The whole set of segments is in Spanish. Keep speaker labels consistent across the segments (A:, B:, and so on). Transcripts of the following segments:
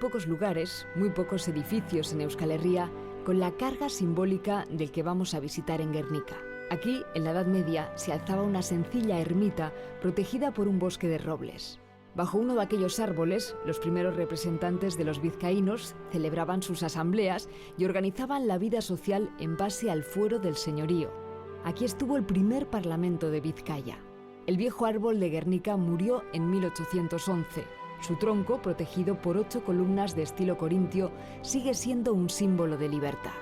A: pocos lugares, muy pocos edificios en Euskal Herria con la carga simbólica del que vamos a visitar en Guernica. Aquí, en la Edad Media, se alzaba una sencilla ermita protegida por un bosque de robles. Bajo uno de aquellos árboles, los primeros representantes de los vizcaínos celebraban sus asambleas y organizaban la vida social en base al fuero del señorío. Aquí estuvo el primer parlamento de Vizcaya. El viejo árbol de Guernica murió en 1811. Su tronco, protegido por 8 columnas de estilo corintio, sigue siendo un símbolo de libertad.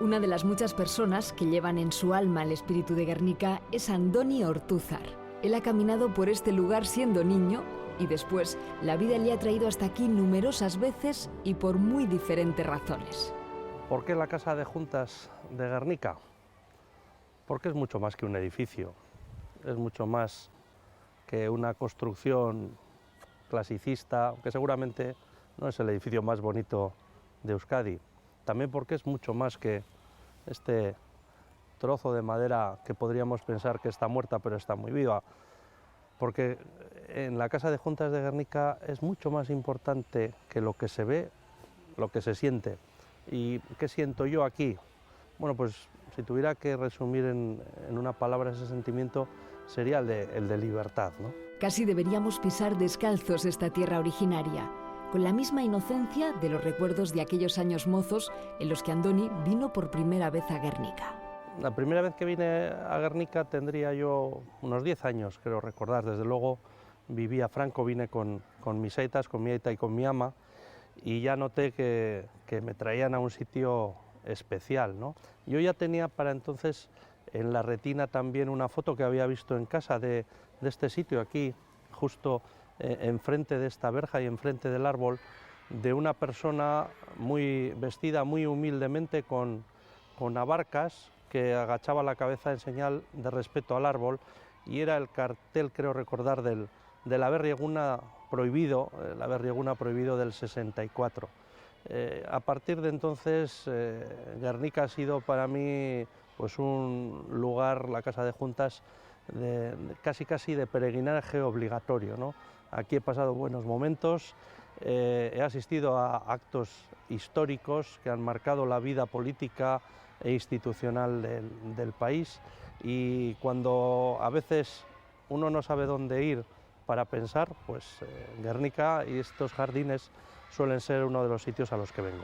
A: Una de las muchas personas que llevan en su alma el espíritu de Guernica es Andoni Ortúzar. Él ha caminado por este lugar siendo niño y después la vida le ha traído hasta aquí numerosas veces y por muy diferentes razones.
B: ¿Por qué la Casa de Juntas de Guernica? Porque es mucho más que un edificio, es mucho más que una construcción clasicista, aunque seguramente no es el edificio más bonito de Euskadi. También porque es mucho más que este trozo de madera que podríamos pensar que está muerta pero está muy viva. Porque en la Casa de Juntas de Guernica es mucho más importante que lo que se ve, lo que se siente. ¿Y qué siento yo aquí? Bueno, pues si tuviera que resumir en una palabra ese sentimiento, sería el de libertad, ¿no?
A: Casi deberíamos pisar descalzos esta tierra originaria, con la misma inocencia de los recuerdos de aquellos años mozos en los que Andoni vino por primera vez a Guernica.
B: La primera vez que vine a Guernica tendría yo unos 10 años, creo recordar. Desde luego vivía Franco, vine con mis aitas, con mi aita y con mi ama, y ya noté que me traían a un sitio especial, ¿no? Yo ya tenía para entonces en la retina también una foto que había visto en casa de este sitio, aquí, justo enfrente de esta verja y enfrente del árbol, de una persona muy vestida, muy humildemente, con abarcas, que agachaba la cabeza en señal de respeto al árbol, y era el cartel, creo recordar, del Aberri-Eguna prohibido, el Aberri-Eguna prohibido del 64. A partir de entonces, Guernica ha sido para mí pues un lugar, la Casa de Juntas, casi de peregrinaje obligatorio, ¿no? Aquí he pasado buenos momentos, he asistido a actos históricos que han marcado la vida política e institucional del país, y cuando a veces uno no sabe dónde ir para pensar, pues Guernica y estos jardines suelen ser uno de los sitios a los que vengo.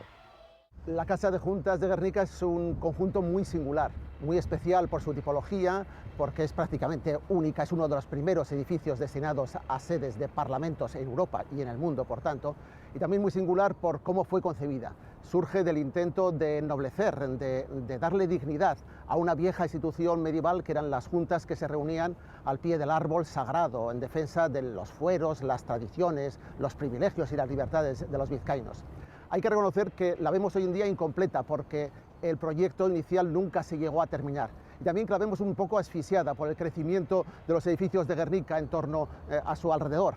C: La Casa de Juntas de Guernica es un conjunto muy singular, muy especial por su tipología, porque es prácticamente única, es uno de los primeros edificios destinados a sedes de parlamentos en Europa y en el mundo, por tanto, y también muy singular por cómo fue concebida. Surge del intento de ennoblecer, de darle dignidad a una vieja institución medieval que eran las juntas que se reunían al pie del árbol sagrado en defensa de los fueros, las tradiciones, los privilegios y las libertades de los vizcaínos. Hay que reconocer que la vemos hoy en día incompleta porque el proyecto inicial nunca se llegó a terminar. Y también que la vemos un poco asfixiada por el crecimiento de los edificios de Guernica en torno a su alrededor.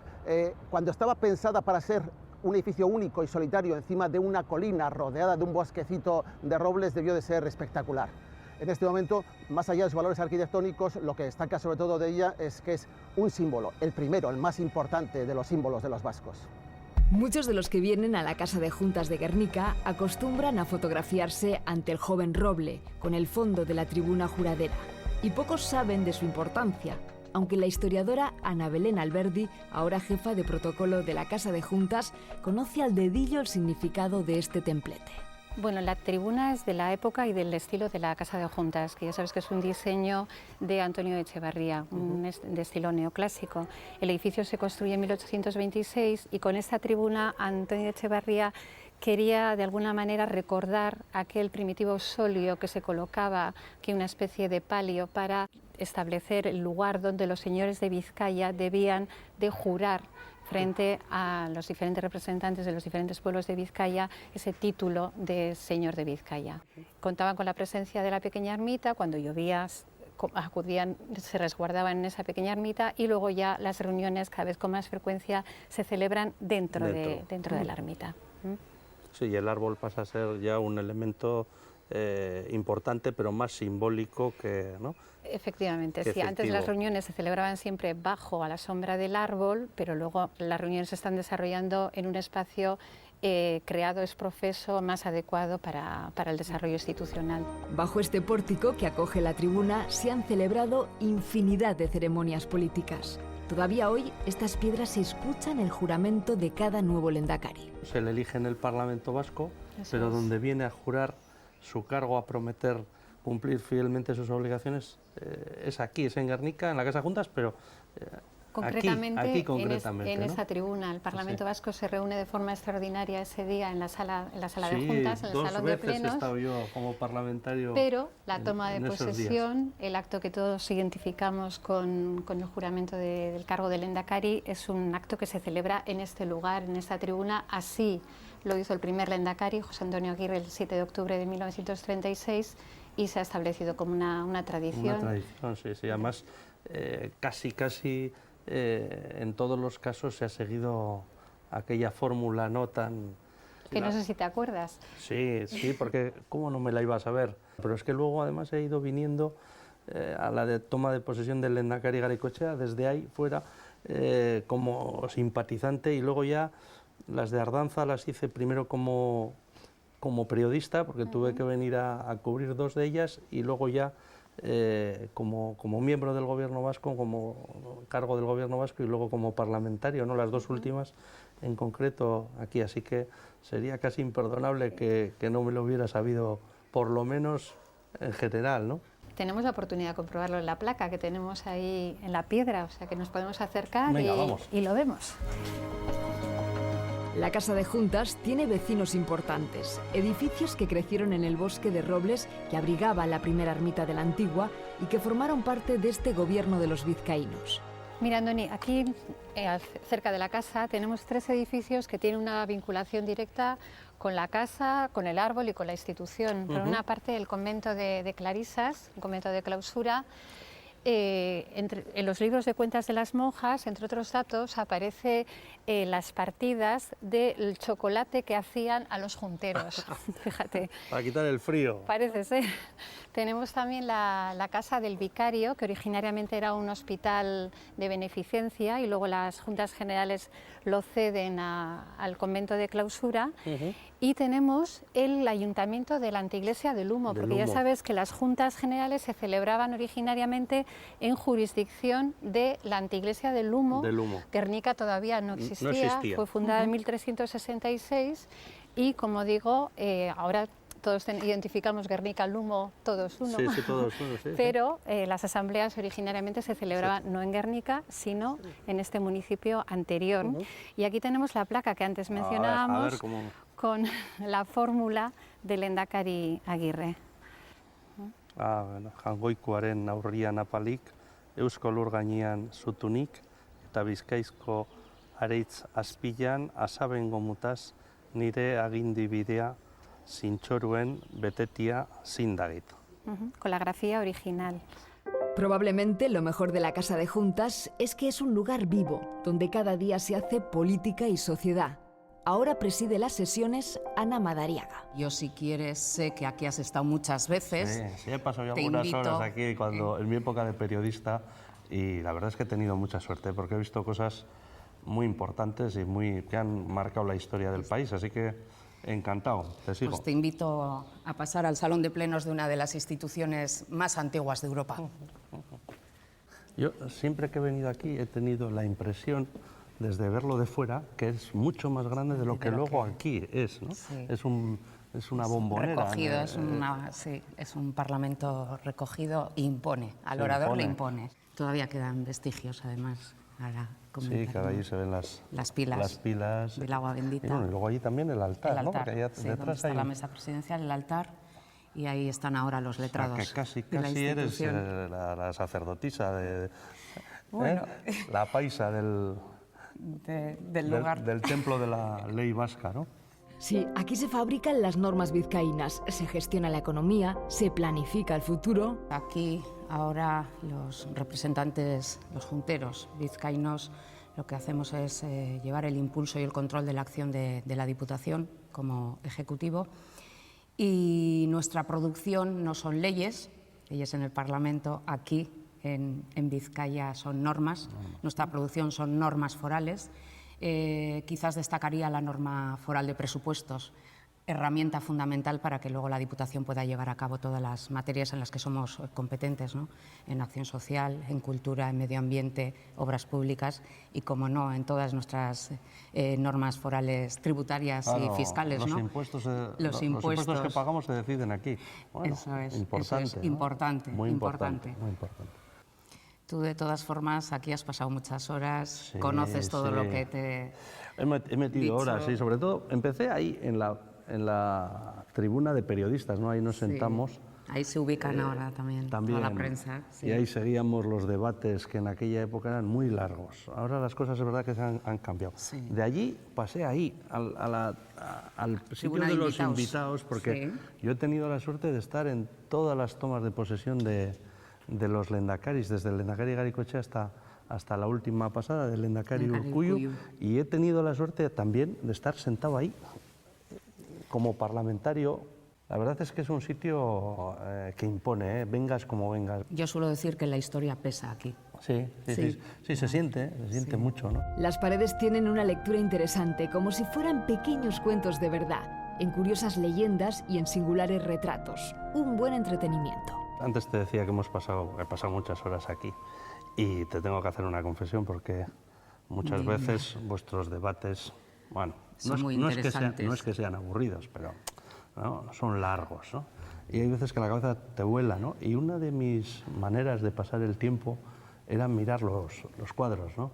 C: Cuando estaba pensada para ser un edificio único y solitario encima de una colina rodeada de un bosquecito de robles, debió de ser espectacular. En este momento, más allá de sus valores arquitectónicos, lo que destaca sobre todo de ella es que es un símbolo, el primero, el más importante de los símbolos de los vascos.
A: Muchos de los que vienen a la Casa de Juntas de Guernica acostumbran a fotografiarse ante el joven roble, con el fondo de la tribuna juradera. Y pocos saben de su importancia, aunque la historiadora Ana Belén Alberdi, ahora jefa de protocolo de la Casa de Juntas, conoce al dedillo el significado de este templete.
D: Bueno, la tribuna es de la época y del estilo de la Casa de Juntas, que ya sabes que es un diseño de Antonio Echevarría, de estilo neoclásico. El edificio se construye en 1826 y con esta tribuna Antonio Echevarría quería de alguna manera recordar aquel primitivo solio que se colocaba, que una especie de palio, para establecer el lugar donde los señores de Vizcaya debían de jurar frente a los diferentes representantes de los diferentes pueblos de Vizcaya ese título de señor de Vizcaya. Contaban con la presencia de la pequeña ermita, cuando llovía acudían, se resguardaban en esa pequeña ermita, y luego ya las reuniones cada vez con más frecuencia se celebran dentro de la ermita.
B: Sí, y el árbol pasa a ser ya un elemento importante, pero más simbólico que, ¿no?
D: Efectivamente,
B: que
D: sí. Antes las reuniones se celebraban siempre bajo a la sombra del árbol, pero luego las reuniones se están desarrollando en un espacio creado es profeso más adecuado para el desarrollo institucional.
A: Bajo este pórtico que acoge la tribuna se han celebrado infinidad de ceremonias políticas. Todavía hoy estas piedras se escuchan el juramento de cada nuevo lehendakari.
B: Se le elige en el Parlamento Vasco, pero
D: es.
B: donde viene a jurar su cargo, a prometer cumplir fielmente sus obligaciones, es aquí, es en Guernica, en la Casa de Juntas, pero
D: concretamente,
B: aquí concretamente,
D: en
B: ¿no?
D: esa tribuna. El Parlamento
B: Sí.
D: Vasco se reúne de forma extraordinaria ese día en la sala de
B: Sí,
D: Juntas, en el Salón de
B: dos veces he
D: Plenos.
B: estado yo como parlamentario.
D: Pero la toma
B: en
D: de
B: esos
D: posesión, el acto que todos identificamos con el juramento del cargo del Lehendakari, es un acto que se celebra en este lugar, en esta tribuna. Así lo hizo el primer Lehendakari, José Antonio Aguirre, el 7 de octubre de 1936, y se ha establecido como una tradición.
B: Una tradición, sí, sí. Además, casi en todos los casos se ha seguido aquella fórmula no tan...
D: Que no sé si te acuerdas.
B: Sí, sí, porque ¿cómo no me la iba a saber? Pero es que luego además he ido viniendo a la toma de posesión del Lehendakari Garaikoetxea, desde ahí fuera, como simpatizante, y luego ya las de Ardanza las hice primero como periodista, porque tuve que venir a cubrir dos de ellas, y luego ya como miembro del Gobierno vasco, como cargo del Gobierno vasco, y luego como parlamentario, ¿no? Las dos últimas en concreto aquí, así que sería casi imperdonable que no me lo hubiera sabido, por lo menos en general, ¿no?
D: Tenemos la oportunidad de comprobarlo en la placa que tenemos ahí en la piedra, o sea que nos podemos acercar.
B: Venga, vamos.
D: Y lo vemos.
A: La Casa de Juntas tiene vecinos importantes, edificios que crecieron en el bosque de robles que abrigaba la primera ermita de la Antigua y que formaron parte de este gobierno de los vizcaínos.
D: Mira, Andoni, aquí cerca de la casa tenemos 3 edificios que tienen una vinculación directa con la casa, con el árbol y con la institución. Por una parte, el convento de Clarisas, un convento de clausura. En los libros de cuentas de las monjas, entre otros datos, aparece las partidas del chocolate que hacían a los junteros. Fíjate.
B: Para quitar el frío.
D: Parece ser. Tenemos también la casa del vicario, que originariamente era un hospital de beneficencia y luego las Juntas Generales lo ceden al convento de clausura. Y tenemos el ayuntamiento de la Anteiglesia del Humo, porque ya sabes que las Juntas Generales se celebraban originariamente en jurisdicción de la Anteiglesia del Humo. Guernica todavía no existía, fue fundada en 1366 y, como digo, ahora todos identificamos Guernica, Lumo, todos uno.
B: Sí, sí, todos uno, sí.
D: Pero las asambleas originariamente se celebraban no en Guernica, sino en este municipio anterior. Y aquí tenemos la placa que antes mencionábamos con la fórmula del Lehendakari Aguirre.
B: Jangoikoaren aurrian apalik, Eusko Lur gainean zutunik, eta Bizkaizko areitz azpilan, asabengo mutaz, nire agindi bidea, zintxoruen betetia zindagit.
D: Con la grafía original.
A: Probablemente lo mejor de la Casa de Juntas es que es un lugar vivo, donde cada día se hace política y sociedad. Ahora preside las sesiones Ana Madariaga.
E: Yo, si quieres, sé que aquí has estado muchas veces.
B: Sí, he pasado yo algunas horas aquí en mi época de periodista, y la verdad es que he tenido mucha suerte porque he visto cosas muy importantes y que han marcado la historia del país, así que encantado, te sigo.
E: Pues te invito a pasar al Salón de Plenos de una de las instituciones más antiguas de Europa.
B: Yo siempre que he venido aquí he tenido la impresión, desde verlo de fuera, que es mucho más grande de lo que luego aquí es, ¿no?
E: Sí.
B: Es una bombonera.
E: Recogido, es un parlamento recogido e impone, al orador le impone. Todavía quedan vestigios, además, para comentar.
B: Sí, que allí se ven las pilas
E: del agua bendita.
B: Y bueno, y luego allí también el altar, ¿no?
E: Porque
B: allá
E: sí,
B: detrás
E: donde está
B: hay
E: la mesa presidencial, el altar, y ahí están ahora los letrados.
B: O sea, que casi
E: de la
B: eres
E: institución.
B: la sacerdotisa
E: Bueno.
B: la paisa del
E: lugar.
B: del templo de la ley vasca, ¿no?
A: Sí, aquí se fabrican las normas vizcaínas, se gestiona la economía, se planifica el futuro.
E: Aquí ahora los representantes, los junteros vizcaínos, lo que hacemos es llevar el impulso y el control de la acción de la Diputación como ejecutivo, y nuestra producción no son leyes en el Parlamento. Aquí en Vizcaya son normas, nuestra producción son normas forales, Quizás destacaría la norma foral de presupuestos, herramienta fundamental para que luego la Diputación pueda llevar a cabo todas las materias en las que somos competentes, ¿no? En acción social, en cultura, en medio ambiente, obras públicas y, como no, en todas nuestras normas forales tributarias y fiscales.
B: Los
E: ¿no?
B: impuestos,
E: los impuestos
B: que pagamos se deciden aquí. Bueno,
E: eso es
B: ¿no?
E: importante.
B: Muy importante.
E: Tú, de todas formas, aquí has pasado muchas horas, conoces todo lo que te
B: he metido
E: dicho.
B: horas, sí, sobre todo empecé ahí en la tribuna de periodistas, ¿no? Ahí nos sentamos.
E: Ahí se ubican ahora también toda la prensa. Sí.
B: Y ahí seguíamos los debates que en aquella época eran muy largos. Ahora las cosas es verdad que se han cambiado.
E: Sí.
B: De allí pasé ahí, al sitio de los invitados, porque yo he tenido la suerte de estar en todas las tomas de posesión de los lendakaris, desde el lendakari Garaikoetxea hasta la última pasada del lendakari Urkullu, y he tenido la suerte también de estar sentado ahí como parlamentario. La verdad es que es un sitio que impone, vengas como vengas.
E: Yo suelo decir que la historia pesa aquí.
B: Sí, se siente mucho, ¿no?
A: Las paredes tienen una lectura interesante, como si fueran pequeños cuentos de verdad, en curiosas leyendas y en singulares retratos. Un buen entretenimiento.
B: Antes te decía que he pasado muchas horas aquí y te tengo que hacer una confesión porque muchas veces vuestros debates, bueno, no es que sean aburridos, pero ¿no? Son largos, ¿no? Y hay veces que la cabeza te vuela, ¿no? Y una de mis maneras de pasar el tiempo era mirar los cuadros, ¿no?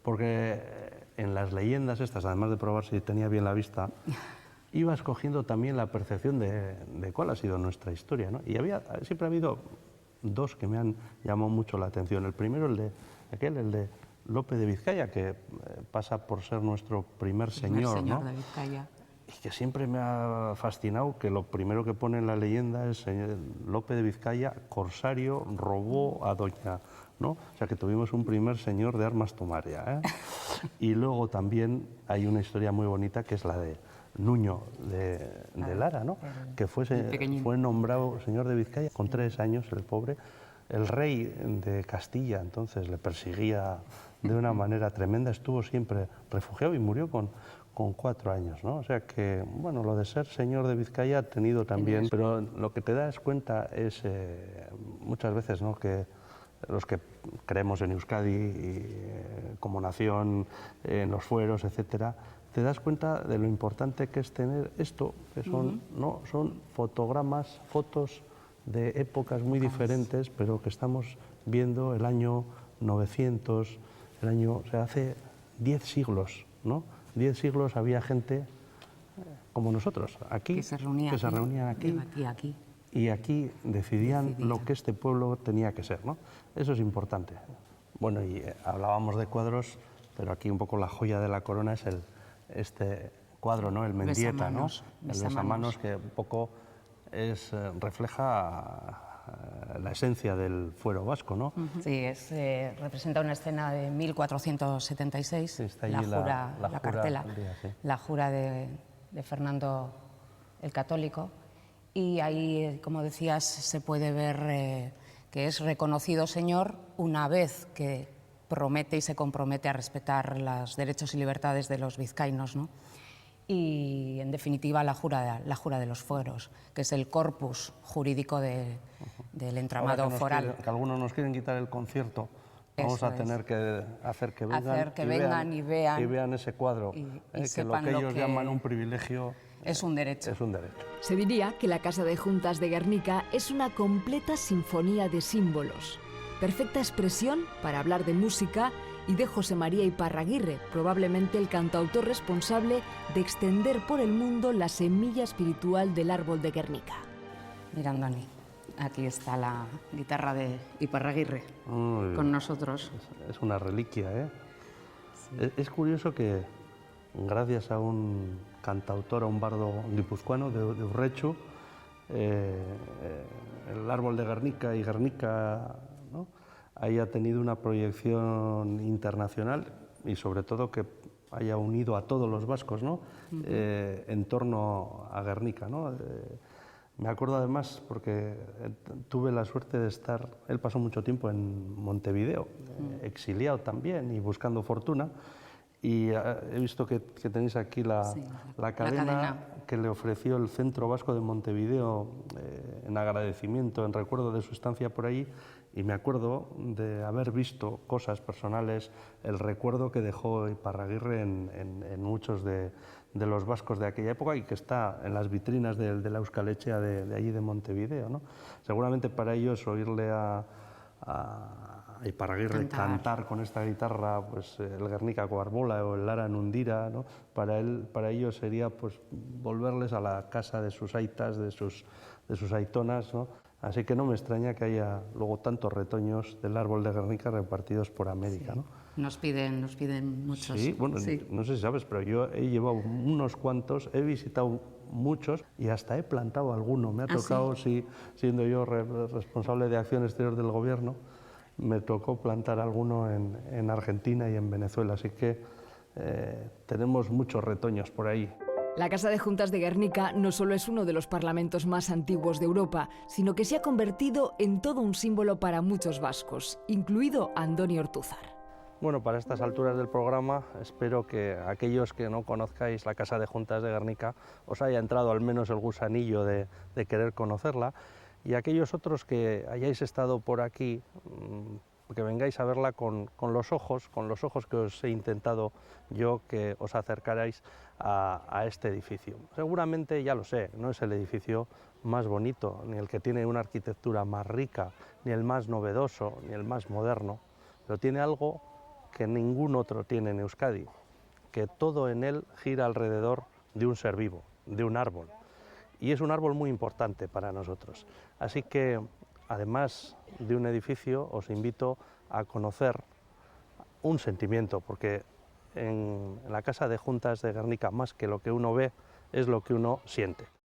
B: Porque en las leyendas estas, además de probar si tenía bien la vista, ibas cogiendo también la percepción de cuál ha sido nuestra historia, ¿no? Y siempre ha habido dos que me han llamado mucho la atención. El primero, el de Lope de Vizcaya, que pasa por ser nuestro primer señor, ¿no?
E: de Vizcaya.
B: Y que siempre me ha fascinado que lo primero que pone en la leyenda es Lope de Vizcaya, corsario, robó a doña, ¿no? O sea que tuvimos un primer señor de armas tomar ya, ¿eh? Y luego también hay una historia muy bonita que es la de Nuño de Lara, ¿no? Que fue nombrado señor de Vizcaya con 3 años, el pobre. El rey de Castilla entonces le perseguía de una manera tremenda, estuvo siempre refugiado y murió con 4 años, ¿no? O sea que, bueno, lo de ser señor de Vizcaya ha tenido también, pero lo que te das cuenta es muchas veces, ¿no? Que los que creemos en Euskadi como nación, en los fueros, etcétera, te das cuenta de lo importante que es tener esto, que son, ¿no? Son fotos de épocas muy diferentes, pero que estamos viendo el año 900, o sea, hace 10 siglos, ¿no? 10 siglos había gente como nosotros, aquí,
E: que se reunían
B: aquí, y aquí decidían lo que este pueblo tenía que ser, ¿no? Eso es importante. Bueno, y hablábamos de cuadros, pero aquí un poco la joya de la corona es este cuadro, ¿no? El Mendieta, ¿no? El besamanos, que un poco refleja la esencia del fuero vasco, de
E: Sí, representa una escena de 1476,
B: sí, está
E: la
B: allí
E: la cartela,
B: sí.
E: la jura de Fernando el Católico, y ahí, como decías, se puede ver que es reconocido señor una vez que promete y se compromete a respetar los derechos y libertades de los vizcaínos, ¿no? Y, en definitiva, la jura de los fueros, que es el corpus jurídico del entramado foral.
B: Que algunos nos quieren quitar el concierto, vamos a tener que hacer que vengan, y vean ese cuadro, que lo que ellos llaman un privilegio
E: es un derecho.
A: Se diría que la Casa de Juntas de Guernica es una completa sinfonía de símbolos, perfecta expresión para hablar de música y de José María Iparraguirre, probablemente el cantautor responsable de extender por el mundo la semilla espiritual del árbol de Guernica.
E: Mira, Andoni, aquí está la guitarra de Iparraguirre con nosotros.
B: Es una reliquia, ¿eh? Sí. Es curioso que, gracias a un cantautor, a un bardo guipuzcoano de Urrechu, el árbol de Guernica y Guernica, ¿no?, haya tenido una proyección internacional y, sobre todo, que haya unido a todos los vascos, ¿no? En torno a Guernica, ¿no? Me acuerdo además porque tuve la suerte de estar, él pasó mucho tiempo en Montevideo, exiliado también y buscando fortuna, Y he visto que tenéis aquí la cadena que le ofreció el Centro Vasco de Montevideo en agradecimiento, en recuerdo de su estancia por allí, y me acuerdo de haber visto cosas personales, el recuerdo que dejó Iparraguirre en muchos de los vascos de aquella época y que está en las vitrinas de la Euskal Etxea de allí de Montevideo, ¿no? Seguramente para ellos oírle a Iparraguirre cantar con esta guitarra, pues el Guernica Coarbola o el Lara Nundira, ¿no? Para ellos sería pues volverles a la casa de sus aitas, de sus aitonas, ¿no? Así que no me extraña que haya luego tantos retoños del árbol de Guernica repartidos por América,
E: sí.
B: ¿no?
E: Nos piden muchos.
B: Sí, bueno, sí. No sé si sabes, pero yo he llevado unos cuantos, he visitado muchos y hasta he plantado alguno. Me ha tocado, sí, siendo yo responsable de acción exterior del gobierno, me tocó plantar alguno en Argentina y en Venezuela, así que tenemos muchos retoños por ahí.
A: La Casa de Juntas de Guernica no solo es uno de los parlamentos más antiguos de Europa, sino que se ha convertido en todo un símbolo para muchos vascos, incluido Andoni Ortúzar.
B: Bueno, para estas alturas del programa espero que aquellos que no conozcáis la Casa de Juntas de Guernica os haya entrado al menos el gusanillo de querer conocerla, y aquellos otros que hayáis estado por aquí, que vengáis a verla con los ojos que os he intentado yo que os acercarais a este edificio. Seguramente, ya lo sé, no es el edificio más bonito, ni el que tiene una arquitectura más rica, ni el más novedoso, ni el más moderno, pero tiene algo que ningún otro tiene en Euskadi, que todo en él gira alrededor de un ser vivo, de un árbol. Y es un árbol muy importante para nosotros. Así que, además de un edificio, os invito a conocer un sentimiento, porque en la Casa de Juntas de Guernica, más que lo que uno ve, es lo que uno siente.